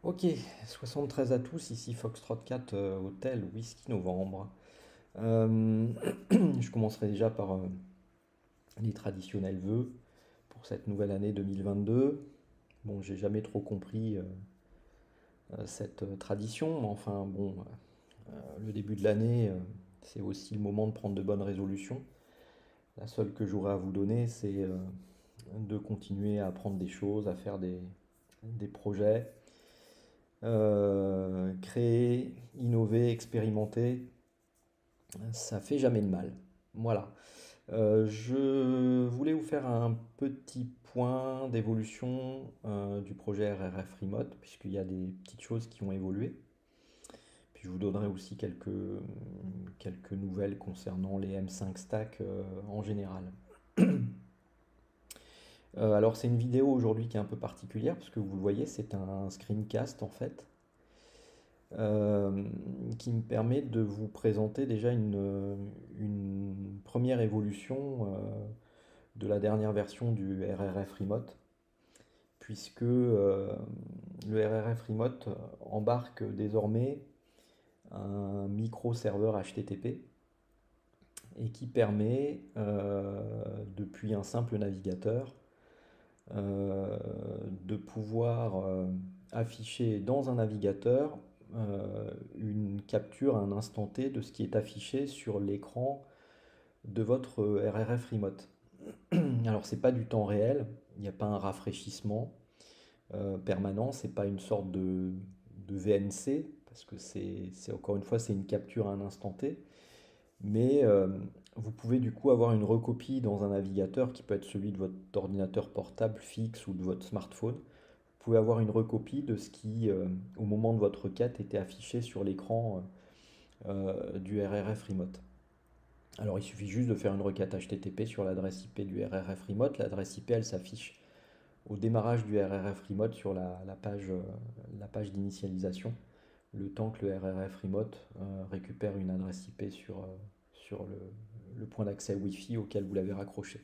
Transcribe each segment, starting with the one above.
Ok, 73 à tous, ici Foxtrot 4, Hôtel Whisky Novembre. Euh, je commencerai déjà par les traditionnels vœux pour cette nouvelle année 2022. Bon, j'ai jamais trop compris cette tradition, mais enfin bon, le début de l'année, c'est aussi le moment de prendre de bonnes résolutions. La seule que j'aurais à vous donner, c'est de continuer à apprendre des choses, à faire des projets, créer, innover, expérimenter. Ça fait jamais de mal. Voilà. Je voulais vous faire un petit point d'évolution du projet RRF Remote, puisqu'il y a des petites choses qui ont évolué. Puis je vous donnerai aussi quelques nouvelles concernant les M5 Stack en général. Alors c'est une vidéo aujourd'hui qui est un peu particulière, parce que vous le voyez, c'est un screencast en fait. euh, qui me permet de vous présenter déjà une première évolution de la dernière version du RRF Remote, puisque le RRF Remote embarque désormais un micro-serveur HTTP et qui permet, depuis un simple navigateur, de pouvoir afficher dans un navigateur une capture à un instant T de ce qui est affiché sur l'écran de votre RRF Remote. Alors c'est pas du temps réel, il n'y a pas un rafraîchissement permanent, c'est pas une sorte de VNC, parce que encore une fois c'est une capture à un instant T, mais vous pouvez du coup avoir une recopie dans un navigateur qui peut être celui de votre ordinateur portable fixe ou de votre smartphone. Vous pouvez avoir une recopie de ce qui, au moment de votre requête, était affiché sur l'écran du RRF Remote. Alors il suffit juste de faire une requête HTTP sur l'adresse IP du RRF Remote. L'adresse IP, elle s'affiche au démarrage du RRF Remote sur la page d'initialisation, le temps que le RRF Remote récupère une adresse IP sur le point d'accès Wi-Fi auquel vous l'avez raccroché.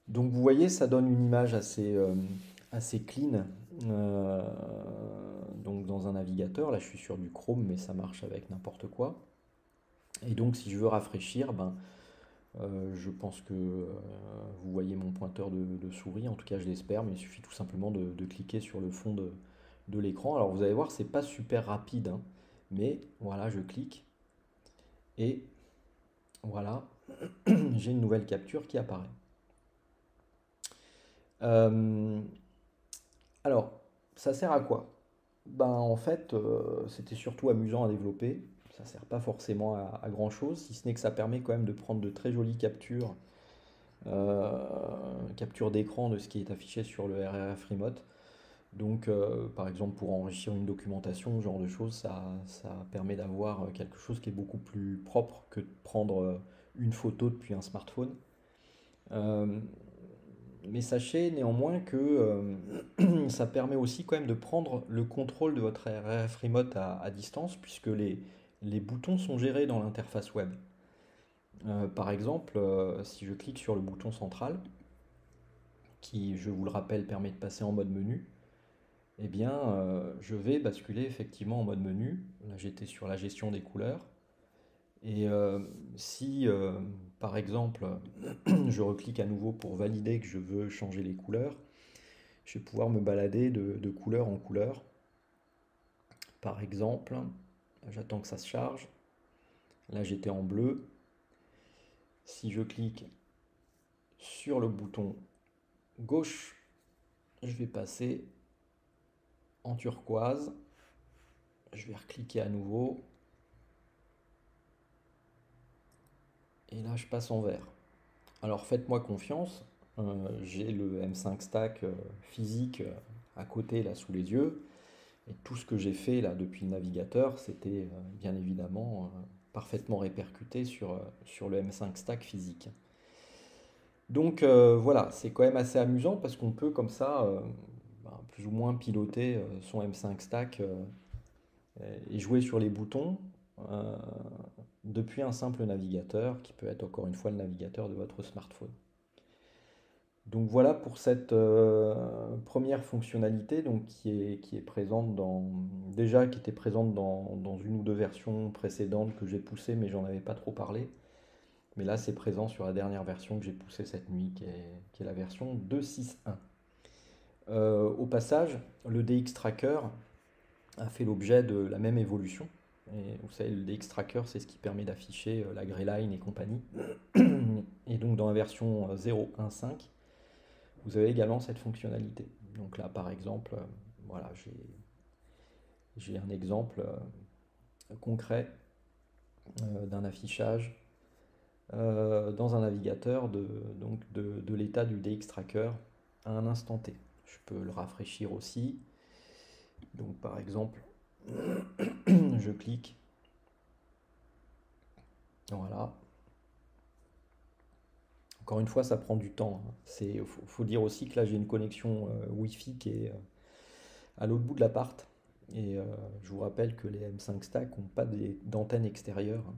Donc vous voyez, ça donne une image assez clean euh, donc dans un navigateur. Là, je suis sur du Chrome, mais ça marche avec n'importe quoi. Et donc, si je veux rafraîchir, je pense que vous voyez mon pointeur de souris. En tout cas, je l'espère, mais il suffit tout simplement de cliquer sur le fond de l'écran. Alors, vous allez voir, c'est pas super rapide, hein, mais voilà, je clique et voilà, j'ai une nouvelle capture qui apparaît. Euh, alors, ça sert à quoi? Ben, en fait, c'était surtout amusant à développer. Ça sert pas forcément à grand chose, si ce n'est que ça permet quand même de prendre de très jolies euh, captures d'écran de ce qui est affiché sur le RRF Remote. Donc, par exemple, pour enrichir une documentation, ce genre de choses, ça permet d'avoir quelque chose qui est beaucoup plus propre que de prendre une photo depuis un smartphone. Euh, mais sachez néanmoins que ça permet aussi quand même de prendre le contrôle de votre RF Remote à distance, puisque les boutons sont gérés dans l'interface web. Par exemple, si je clique sur le bouton central, qui, je vous le rappelle, permet de passer en mode menu, eh bien, je vais basculer effectivement en mode menu. Là, j'étais sur la gestion des couleurs. Et si, par exemple, je reclique à nouveau pour valider que je veux changer les couleurs, je vais pouvoir me balader de couleur en couleur. Par exemple, j'attends que ça se charge. Là, j'étais en bleu. Si je clique sur le bouton gauche, je vais passer en turquoise. Je vais recliquer à nouveau. Et là, je passe en vert. Alors, faites-moi confiance. J'ai le M5 Stack physique à côté, là, sous les yeux. Et tout ce que j'ai fait, là, depuis le navigateur, c'était bien évidemment parfaitement répercuté sur le M5 Stack physique. Donc voilà, c'est quand même assez amusant parce qu'on peut comme ça plus ou moins piloter son M5 Stack et jouer sur les boutons euh, depuis un simple navigateur qui peut être encore une fois le navigateur de votre smartphone. Donc voilà pour cette première fonctionnalité donc qui est présente déjà qui était présente dans une ou deux versions précédentes que j'ai poussées mais j'en avais pas trop parlé. Mais là c'est présent sur la dernière version que j'ai poussée cette nuit qui est la version 2.6.1. Au passage, le DX Tracker a fait l'objet de la même évolution. Et vous savez, le DX Tracker, c'est ce qui permet d'afficher la Greyline et compagnie. Et donc dans la version 0.1.5, vous avez également cette fonctionnalité. Donc là, par exemple, voilà, j'ai un exemple concret d'un affichage dans un navigateur de l'état du DX Tracker à un instant T. Je peux le rafraîchir aussi. Donc par exemple, je clique, voilà. Encore une fois, ça prend du temps, hein. Faut dire aussi que là, j'ai une connexion Wi-Fi qui est à l'autre bout de l'appart. Et je vous rappelle que les M5 Stack n'ont pas d'antenne extérieure, hein.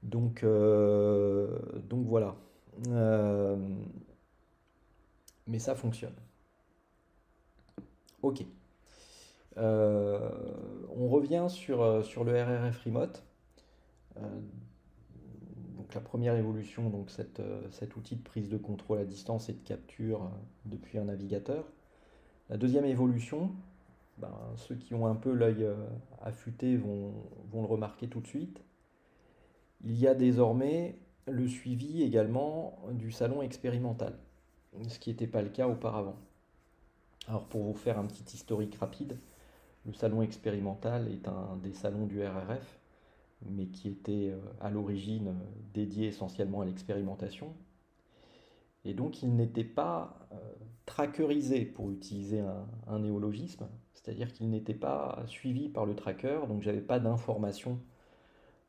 Donc voilà. Euh, mais ça fonctionne. Ok. Euh, on revient sur le RRF Remote. Euh, donc la première évolution, donc cet outil de prise de contrôle à distance et de capture depuis un navigateur. La deuxième évolution, ben, ceux qui ont un peu l'œil affûté vont le remarquer tout de suite. Il y a désormais le suivi également du salon expérimental, ce qui n'était pas le cas auparavant. Alors pour vous faire un petit historique rapide, le salon expérimental est un des salons du RRF, mais qui était à l'origine dédié essentiellement à l'expérimentation. Et donc il n'était pas trackerisé, pour utiliser un néologisme, c'est-à-dire qu'il n'était pas suivi par le tracker, donc j'avais pas d'informations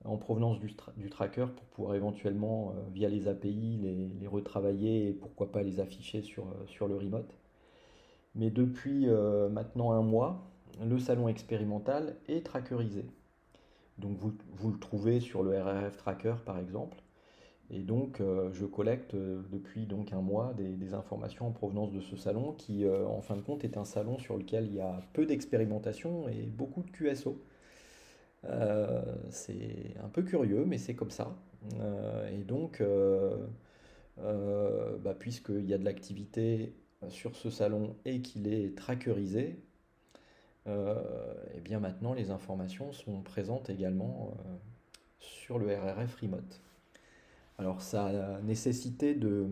en provenance du tracker pour pouvoir éventuellement, via les API, les retravailler et pourquoi pas les afficher sur le remote. Mais depuis maintenant un mois, le salon expérimental est trackerisé. Donc vous le trouvez sur le RRF Tracker par exemple. Et donc je collecte depuis donc un mois des informations en provenance de ce salon qui en fin de compte est un salon sur lequel il y a peu d'expérimentation et beaucoup de QSO. C'est un peu curieux, mais c'est comme ça. Et donc, bah, puisqu'il y a de l'activité sur ce salon et qu'il est trackerisé, et bien maintenant les informations sont présentes également sur le RRF Remote. Alors ça a nécessité euh,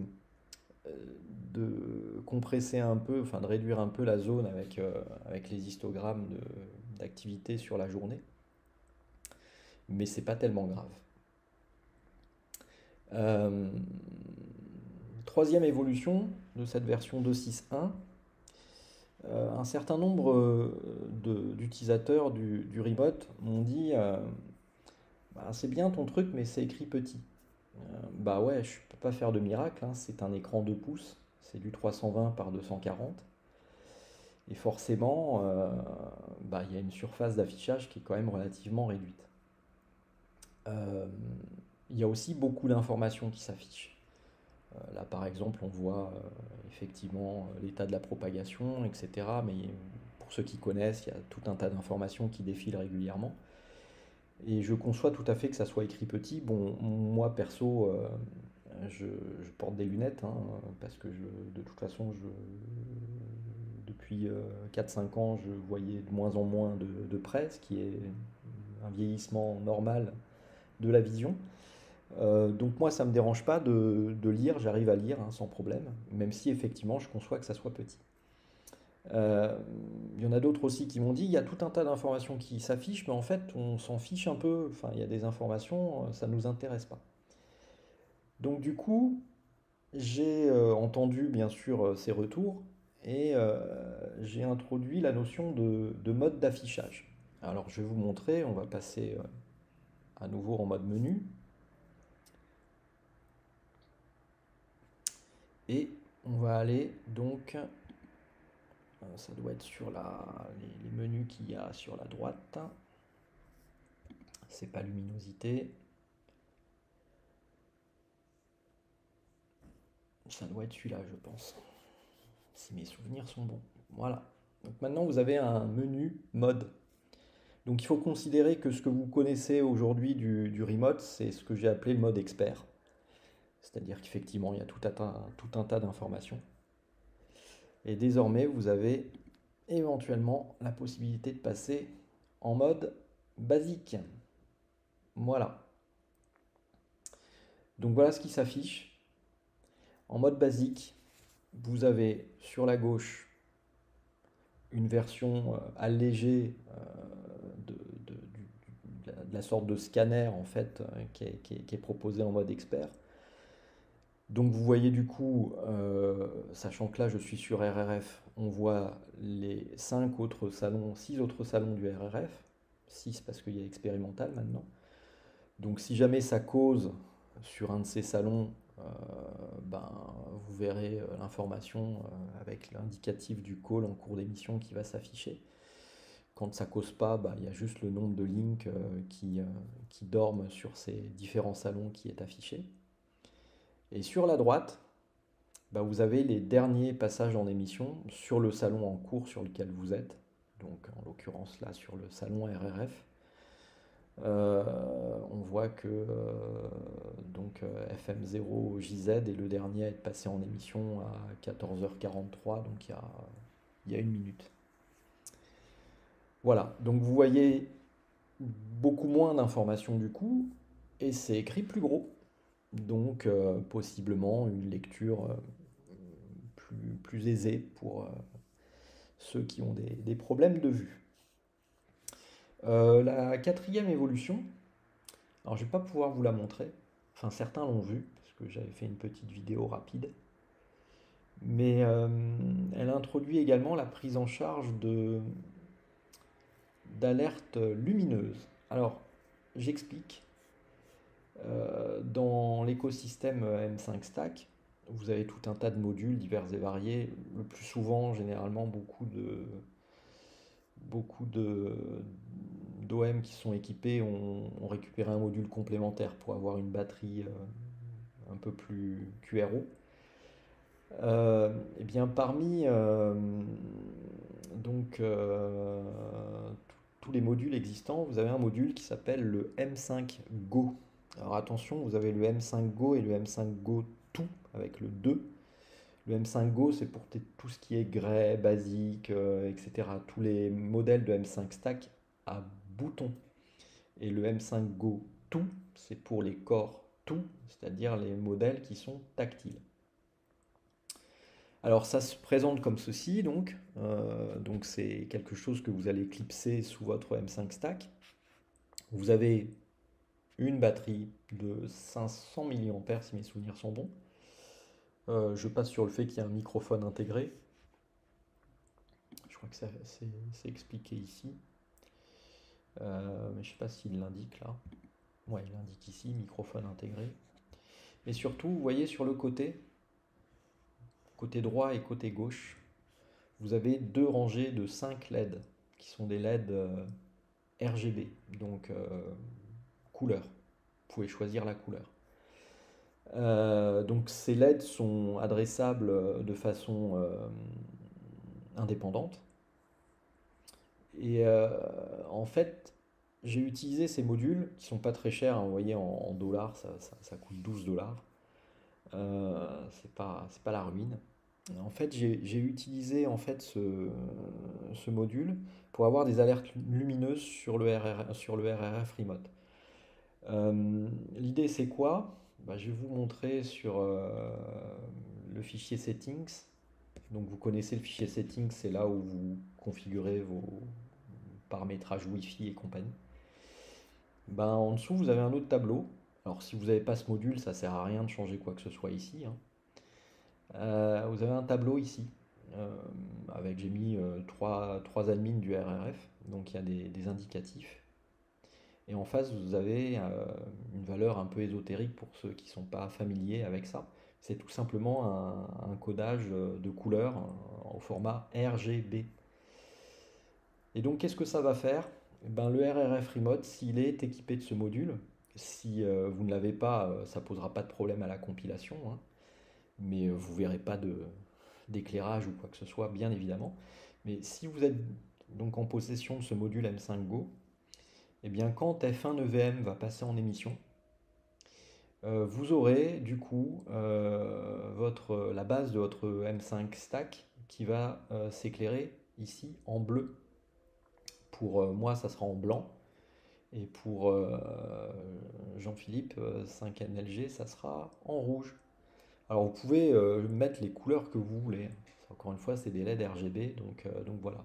de compresser un peu, enfin de réduire un peu la zone avec les histogrammes d'activité sur la journée, mais c'est pas tellement grave. Euh, Troisième évolution de cette version 2.6.1, un certain nombre d'utilisateurs du remote m'ont dit bah, c'est bien ton truc, mais c'est écrit petit. Bah ouais, je peux pas faire de miracle, hein, c'est un écran 2 pouces, c'est du 320 par 240. Et forcément, bah, il y a une surface d'affichage qui est quand même relativement réduite. Euh, il y a aussi beaucoup d'informations qui s'affichent. Là, par exemple, on voit effectivement l'état de la propagation, etc. Mais pour ceux qui connaissent, il y a tout un tas d'informations qui défilent régulièrement. Et je conçois tout à fait que ça soit écrit petit. Bon, moi, perso, je porte des lunettes, hein, parce que de toute façon, depuis 4-5 ans, je voyais de moins en moins de près, ce qui est un vieillissement normal de la vision. Donc moi, ça ne me dérange pas de lire, j'arrive à lire hein, sans problème, même si effectivement, je conçois que ça soit petit. Euh, Il y en a d'autres aussi qui m'ont dit, il y a tout un tas d'informations qui s'affichent, mais en fait, on s'en fiche un peu. Enfin, il y a des informations, ça ne nous intéresse pas. Donc du coup, j'ai entendu bien sûr ces retours et j'ai introduit la notion de mode d'affichage. Alors je vais vous montrer, on va passer à nouveau en mode menu et on va aller donc, ça doit être sur les menus qu'il y a sur la droite, c'est pas luminosité, Ça doit être celui-là, je pense, si mes souvenirs sont bons. Voilà. Donc maintenant, vous avez un menu mode. Donc il faut considérer que ce que vous connaissez aujourd'hui du remote, c'est ce que j'ai appelé le mode expert. C'est-à-dire qu'effectivement, il y a tout un tas d'informations. Et désormais, vous avez éventuellement la possibilité de passer en mode basique. Voilà. Donc voilà ce qui s'affiche. En mode basique, vous avez sur la gauche une version allégée de la sorte de scanner en fait qui est proposé en mode expert. Donc vous voyez du coup, sachant que là je suis sur RRF, on voit les 6 autres salons du RRF, 6 parce qu'il y a expérimental maintenant. Donc si jamais ça cause sur un de ces salons, ben, vous verrez l'information avec l'indicatif du call en cours d'émission qui va s'afficher. Quand ça cause pas, ben, il y a juste le nombre de links qui dorment sur ces différents salons qui est affiché. Et sur la droite, ben, vous avez les derniers passages en émission sur le salon en cours sur lequel vous êtes. Donc en l'occurrence là sur le salon RRF. On voit que FM0 JZ est le dernier à être passé en émission à 14h43, donc il y a une minute. Voilà, donc vous voyez beaucoup moins d'informations du coup, et c'est écrit plus gros. Donc possiblement une lecture plus aisée pour ceux qui ont des problèmes de vue. La quatrième évolution, alors je ne vais pas pouvoir vous la montrer, enfin certains l'ont vu, parce que j'avais fait une petite vidéo rapide, mais elle introduit également la prise en charge d'alertes lumineuses. Alors, j'explique. Dans l'écosystème M5 Stack, vous avez tout un tas de modules divers et variés, le plus souvent, généralement, beaucoup d'OM qui sont équipés ont récupéré un module complémentaire pour avoir une batterie un peu plus QRO. Et bien parmi donc tous les modules existants, vous avez un module qui s'appelle le M5 Go. Alors attention, vous avez le M5 Go et le M5 Go tout avec le 2. Le M5 Go, c'est pour tout ce qui est grès, basique, etc. Tous les modèles de M5 Stack à boutons. Et le M5 Go tout, c'est pour les corps tout, c'est-à-dire les modèles qui sont tactiles. Alors ça se présente comme ceci, donc c'est quelque chose que vous allez clipser sous votre M5 Stack. Vous avez une batterie de 500 mAh si mes souvenirs sont bons. Je passe sur le fait qu'il y a un microphone intégré. Je crois que c'est expliqué ici. Mais je ne sais pas s'il l'indique là. Ouais, il indique ici, microphone intégré. Mais surtout, vous voyez sur le côté droit et côté gauche, vous avez deux rangées de 5 LED qui sont des LED RGB, donc couleur. Vous pouvez choisir la couleur. Donc ces LED sont adressables de façon indépendante. Et en fait, j'ai utilisé ces modules qui sont pas très chers, hein, vous voyez en dollars, ça coûte 12 dollars. C'est pas la ruine. En fait, j'ai utilisé en fait ce module pour avoir des alertes lumineuses sur le RRF Remote. L'idée c'est quoi? Bah, je vais vous montrer sur le fichier settings. Donc vous connaissez le fichier settings, c'est là où vous configurez vos paramétrages Wi-Fi et compagnie. Ben, en dessous vous avez un autre tableau. Alors si vous n'avez pas ce module, ça sert à rien de changer quoi que ce soit ici, hein. Vous avez un tableau ici, avec j'ai mis trois admins du RRF, donc il y a des indicatifs. Et en face, vous avez une valeur un peu ésotérique pour ceux qui ne sont pas familiers avec ça. C'est tout simplement un codage de couleurs au format RGB. Et donc, qu'est-ce que ça va faire? Eh ben, le RRF Remote, s'il est équipé de ce module, si vous ne l'avez pas, ça ne posera pas de problème à la compilation, hein. mais vous verrez pas d'éclairage ou quoi que ce soit, bien évidemment. Mais si vous êtes donc en possession de ce module M5 Go, eh bien quand F1 EVM va passer en émission, vous aurez du coup la base de votre M5 stack qui va s'éclairer ici en bleu. Pour moi, ça sera en blanc. Et pour Jean-Philippe 5NLG, ça sera en rouge. Alors vous pouvez mettre les couleurs que vous voulez. Encore une fois, c'est des LED RGB, donc voilà.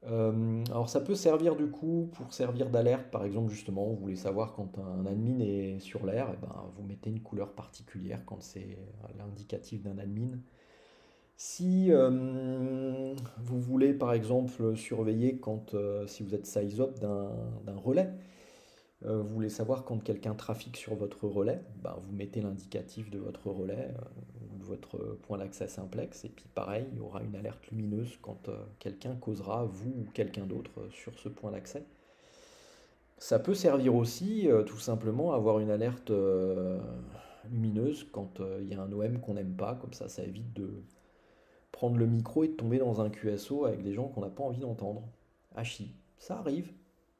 Alors ça peut servir du coup pour servir d'alerte, par exemple justement, vous voulez savoir quand un admin est sur l'air, et ben, vous mettez une couleur particulière quand c'est l'indicatif d'un admin. Si vous voulez par exemple surveiller si vous êtes size up d'un relais, vous voulez savoir quand quelqu'un trafique sur votre relais, ben, vous mettez l'indicatif de votre relais ou de votre point d'accès simplex, et puis pareil, il y aura une alerte lumineuse quand quelqu'un causera, vous ou quelqu'un d'autre, sur ce point d'accès. Ça peut servir aussi tout simplement à avoir une alerte lumineuse quand il y a un OM qu'on n'aime pas, comme ça évite de prendre le micro et de tomber dans un QSO avec des gens qu'on n'a pas envie d'entendre. Hachi, ça arrive,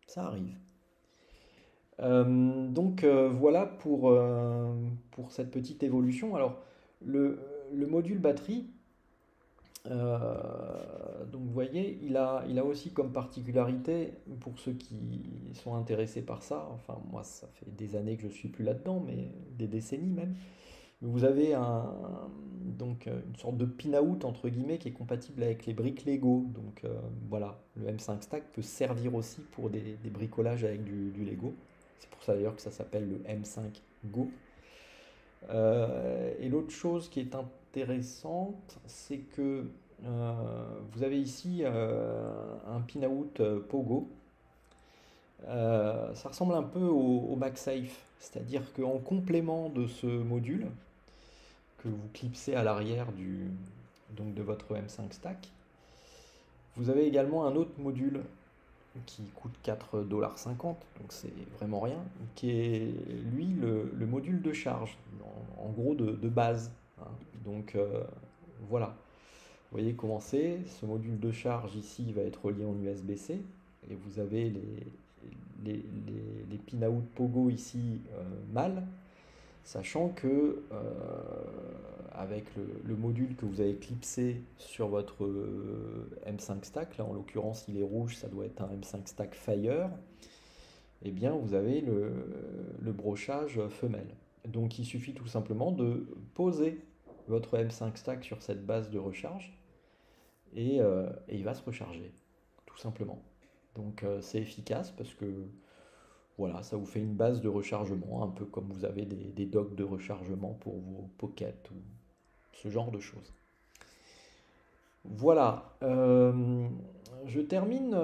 ça arrive. Voilà pour cette petite évolution. Alors, le, le module batterie, donc vous voyez, il a aussi comme particularité, pour ceux qui sont intéressés par ça, enfin moi ça fait des années que je suis plus là-dedans, mais des décennies même, vous avez une sorte de pin-out entre guillemets qui est compatible avec les briques Lego. Voilà, le M5 Stack peut servir aussi pour des bricolages avec du Lego. C'est pour ça d'ailleurs que ça s'appelle le M5 Go. Et l'autre chose qui est intéressante, c'est que vous avez ici un pin-out Pogo. Ça ressemble un peu au MagSafe, c'est-à-dire qu'en complément de ce module, que vous clipsez à l'arrière de votre M5 Stack. Vous avez également un autre module qui coûte 4,50 $, donc c'est vraiment rien, qui est lui le module de charge, en gros de base, hein. Donc voilà, vous voyez comment c'est. Ce module de charge ici va être relié en USB-C et vous avez les pin-out Pogo ici mâles. Sachant que avec le module que vous avez clipsé sur votre M5 Stack, là en l'occurrence il est rouge, ça doit être un M5 Stack Fire, et bien vous avez le brochage femelle. Donc il suffit tout simplement de poser votre M5 Stack sur cette base de recharge et il va se recharger, tout simplement. Donc c'est efficace parce que voilà, ça vous fait une base de rechargement, un peu comme vous avez des docks de rechargement pour vos pockets ou ce genre de choses. Voilà, je termine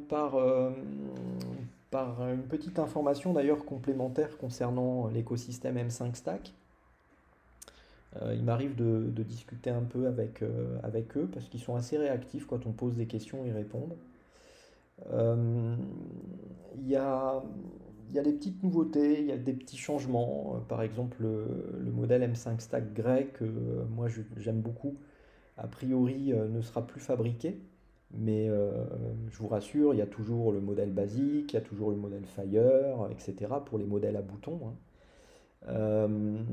par une petite information d'ailleurs complémentaire concernant l'écosystème M5 Stack. Il m'arrive de discuter un peu avec eux parce qu'ils sont assez réactifs quand on pose des questions, ils répondent. Euh, Il y a, il y a des petites nouveautés, il y a des petits changements. Par exemple, le modèle M5 Stack Grey que moi j'aime beaucoup, a priori ne sera plus fabriqué. Mais je vous rassure, il y a toujours le modèle basique, il y a toujours le modèle Fire, etc. pour les modèles à boutons, hein. Euh,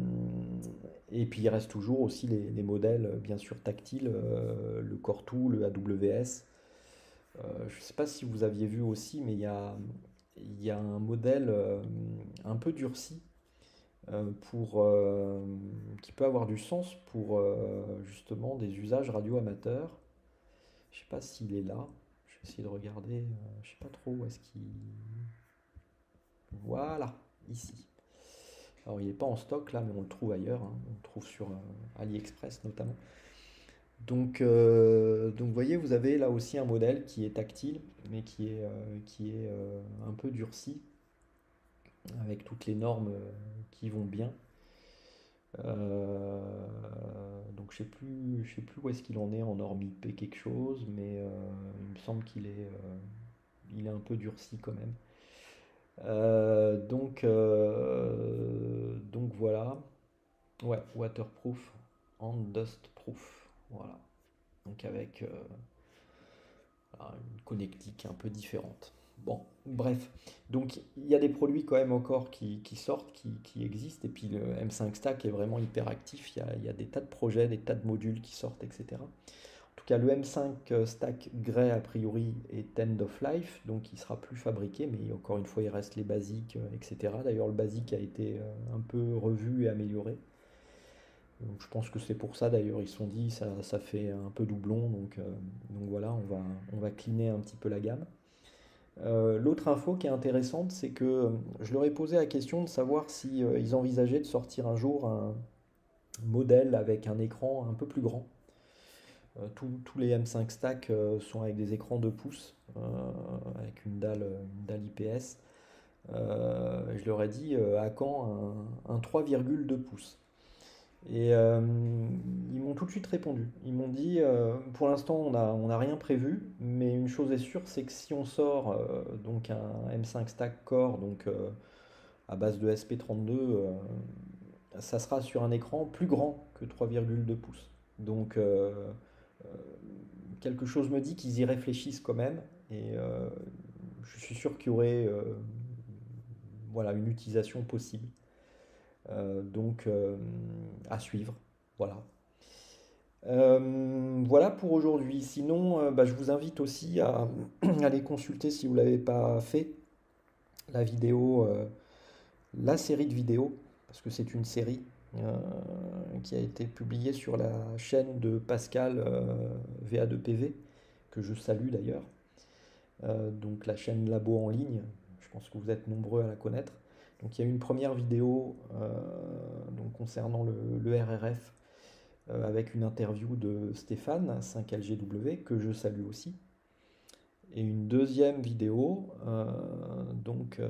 et puis il reste toujours aussi les modèles bien sûr tactiles, le Core2, le AWS. Je ne sais pas si vous aviez vu aussi, mais il y a un modèle un peu durci qui peut avoir du sens pour justement des usages radio amateurs. Je ne sais pas s'il est là. Je vais essayer de regarder. Je ne sais pas trop où est-ce qu'il. Voilà, ici. Alors il n'est pas en stock là, mais on le trouve ailleurs, hein. On le trouve sur AliExpress notamment. Vous voyez, vous avez là aussi un modèle qui est tactile, mais qui est un peu durci, avec toutes les normes qui vont bien. Donc je sais plus où est-ce qu'il en est en norme IP quelque chose, mais il me semble il est un peu durci quand même. Donc voilà. Ouais, waterproof. and Dust Proof. Voilà. Donc avec une connectique un peu différente. Bon, bref. Donc il y a des produits quand même encore qui sortent, qui existent. Et puis le M5 Stack est vraiment hyper actif. Il y a des tas de projets, des tas de modules qui sortent, etc. En tout cas, le M5 Stack Grey, a priori, est end of life, donc il sera plus fabriqué, mais encore une fois, il reste les basiques, etc. D'ailleurs, le basique a été un peu revu et amélioré. Donc je pense que c'est pour ça, d'ailleurs, ils se sont dit, ça fait un peu doublon, donc voilà, on va cleaner un petit peu la gamme. L'autre info qui est intéressante, c'est que je leur ai posé la question de savoir si ils envisageaient de sortir un jour un modèle avec un écran un peu plus grand. Tous les M5 Stack sont avec des écrans 2 pouces, avec une dalle IPS. Je leur ai dit à quand un 3,2 pouces. Et ils m'ont tout de suite répondu. Ils m'ont dit pour l'instant on n'a rien prévu, mais une chose est sûre, c'est que si on sort donc un M5 Stack Core donc, à base de SP32, ça sera sur un écran plus grand que 3,2 pouces. Donc euh, quelque chose me dit qu'ils y réfléchissent quand même. Et je suis sûr qu'il y aurait voilà, une utilisation possible. Donc à suivre. Voilà. Voilà pour aujourd'hui. Sinon, bah, je vous invite aussi à aller consulter, si vous ne l'avez pas fait, la vidéo, la série de vidéos, parce que c'est une série qui a été publiée sur la chaîne de Pascal VA2PV, que je salue d'ailleurs. Donc la chaîne Labo en ligne, je pense que vous êtes nombreux à la connaître. Donc il y a une première vidéo donc, concernant le RRF avec une interview de Stéphane, 5LGW, que je salue aussi. Et une deuxième vidéo donc,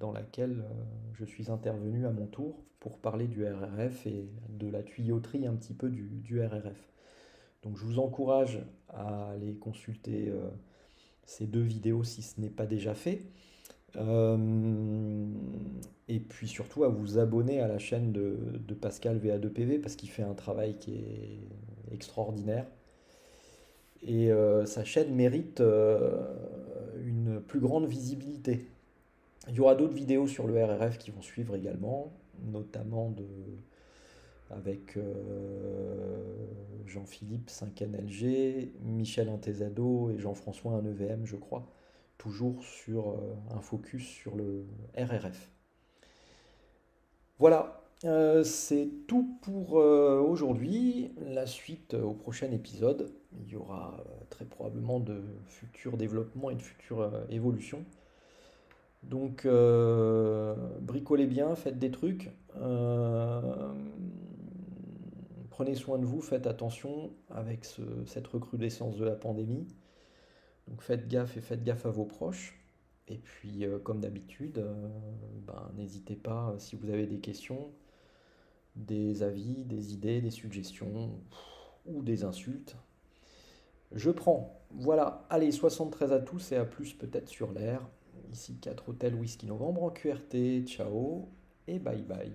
dans laquelle je suis intervenu à mon tour pour parler du RRF et de la tuyauterie un petit peu du RRF. Donc je vous encourage à aller consulter ces deux vidéos si ce n'est pas déjà fait. Et puis surtout à vous abonner à la chaîne de Pascal VA2PV parce qu'il fait un travail qui est extraordinaire. Et sa chaîne mérite une plus grande visibilité. Il y aura d'autres vidéos sur le RRF qui vont suivre également, notamment avec Jean-Philippe 5NLG, Michel Intezado et Jean-François 1EVM, je crois, toujours sur un focus sur le RRF. Voilà, c'est tout pour aujourd'hui. La suite au prochain épisode. Il y aura très probablement de futurs développements et de futures évolutions. Donc, bricolez bien, faites des trucs. Prenez soin de vous, faites attention avec cette recrudescence de la pandémie. Donc faites gaffe et faites gaffe à vos proches. Et puis, comme d'habitude, n'hésitez pas, si vous avez des questions, des avis, des idées, des suggestions ou des insultes. Je prends. Voilà, allez, 73 à tous et à plus peut-être sur l'air. Ici 4 hôtels Whisky Novembre en QRT. Ciao et bye bye.